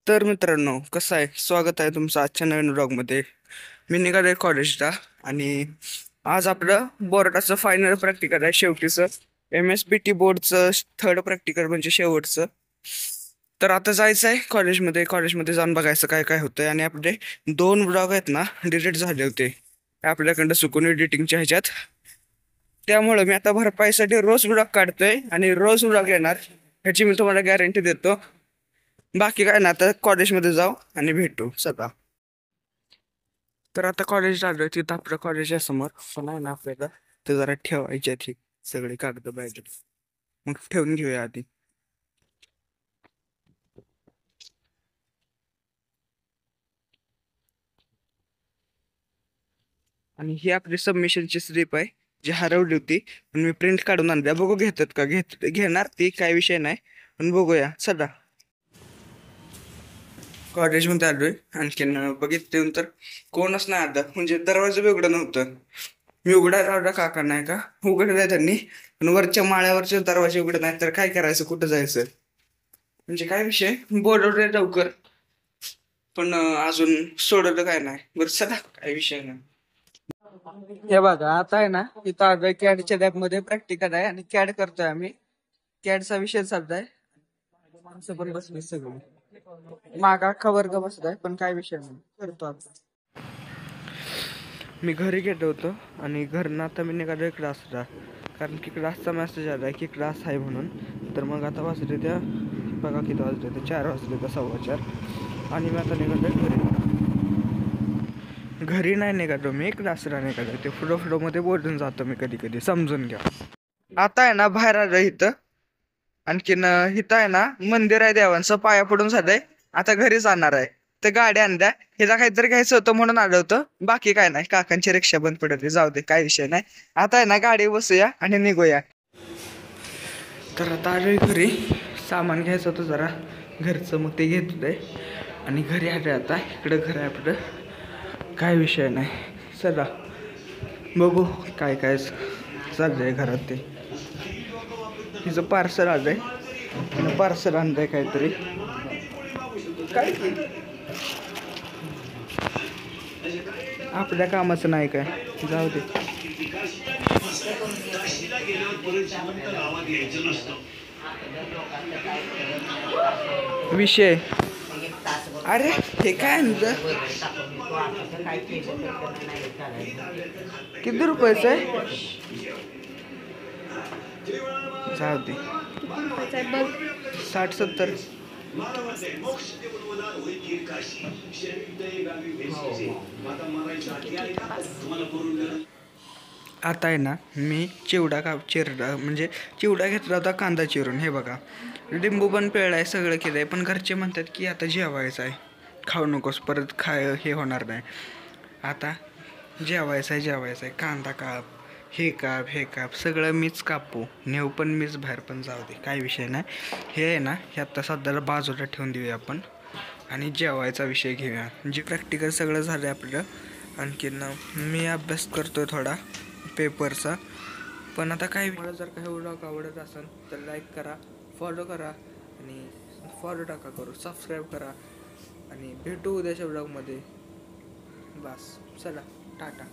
तर मित्रांनो, कसं आहे? स्वागत आहे तुमचं आजच्या नवीन ब्लॉगमध्ये. मी निघालोय कॉलेजला आणि आज आपलं बोर्डाचं फायनल प्रॅक्टिकल आहे, शेवटीचं. MSBT बोर्डचं थर्ड प्रॅक्टिकल म्हणजे शेवटचं. तर आता जायचं आहे कॉलेजमध्ये जाऊन बघायचं काय काय होतंय. आणि आपले 2 ब्लॉग आहेत ना, डिलीट झाले होते आपल्याकडं चुकून एडिटिंगच्या ह्याच्यात. त्यामुळं मी आता भरपाईसाठी रोज ब्लॉग काढतोय आणि रोज ब्लॉग येणार, ह्याची मी तुम्हाला गॅरंटी देतो. बाकी काय ना, आता कॉलेजमध्ये जाऊ आणि भेटू सदा. तर आता कॉलेजला आलोय, तिथं आपलं कॉलेज आहे समोर. पण आहे ना, आपल्याला ते जरा ठेवायचे आहेत सगळे कागद पाहिजे. मग ठेवून घेऊया आधी. आणि ही आपली सबमिशनची स्लिप आहे, जी हरवली होती. पण मी प्रिंट काढून आणल्या, बघू घेतात का. घेणार ती, काय विषय नाही. पण बघूया सदा. कॉलेजमध्ये आलोय, आणखीन बघितलं तर कोणच नाही आलं. म्हणजे दरवाजा बी उघडं नव्हतं. मी उघडायला लावला काका नाही का, उघडलाय त्यांनी. पण वरच्या माळ्यावरचे दरवाजे उघडत नाही, तर काय करायचं, कुठं जायचं. म्हणजे काय विषय, बोलवलंय लवकर. पण अजून सोडवलं काय नाही. बरं चला, काय विषय नाही. हे बघा, आता आहे ना, इथं आलोय कॅडच्या लॅब मध्ये. प्रॅक्टिकल आहे आणि कॅड करतोय आम्ही. कॅडचा विषय चाललाय. माणसं पण बसली सगळी, मागा अख्खा वर्ग बसलाय. पण काय विषय नाही, करतो आता. मी घरी गेलो होतो आणि घरनं आता मी निघालोय क्लासला, कारण की क्लासचा मेसेज आला की क्लास आहे म्हणून. तर मग आता वाजले त्या, बघा किती वाजले, ते 4 वाजले, तर 4:15. आणि मी आता निघालोय घरी नाही निघालो मी, क्लासला निघालो. ते फ्लोमध्ये बोलून जातो मी कधी कधी, समजून घ्या. आता आहे ना, बाहेर आलं इथं. आणखीन इथं आहे ना, मंदिर आहे देवांचं, पाया पडून झालंय. आता घरी जाणार आहे. तर गाडी आणल्या, हिला काहीतरी घ्यायचं होतं म्हणून आलं होतं. बाकी काय नाही, काकांची रिक्षा बंद पडली, जाऊ दे, काय विषय नाही. आता आहे ना, गाडी बसूया आणि निघूया. तर आता आलोय घरी, सामान घ्यायचं होतं जरा घरचं, मग ते घेतलंय आणि घरी आलोय. आता इकडं घर आहे आपलं, काय विषय नाही. चला बघू काय काय चाललंय घरात. ते तिचं पार्सल आलंय, पार्सल आणलंय काहीतरी. काय आपल्या कामाचं नाही काय, जाऊ दे. विषय, अरे हे काय आणलं, किती रुपयाचं आहे, जाऊ दे. 60-70. आता आहे ना, मी चिरडा म्हणजे चिवडा घेतला होता कांदा चिरून. हे बघा, लिंबू पण पिळलाय, सगळं केलंय. पण घरचे म्हणतात की आता जेवायचं आहे, खाऊ नकोस, परत हे होणार नाही. आता जेवायचं आहे. कांदा काप, हे काप, सगळं मीच कापू, नेऊ पण मीच बाहेर. पण जाऊ दे, काय विषय नाही. हे आहे ना, हे आत्ता सध्याला बाजूला ठेवून देऊया आपण आणि जेवायचा विषय घेऊया. म्हणजे प्रॅक्टिकल सगळं झालं आपलं. आणखीन मी अभ्यास करतोय थोडा पेपरचा. पण आता काय, मला जर काही व्लॉग आवडत असेल तर लाईक करा, फॉलो करा आणि फॉलो करू, सबस्क्राईब करा. आणि भेटू उद्याच्या व्लॉगमध्ये. बस, चला, टाटा.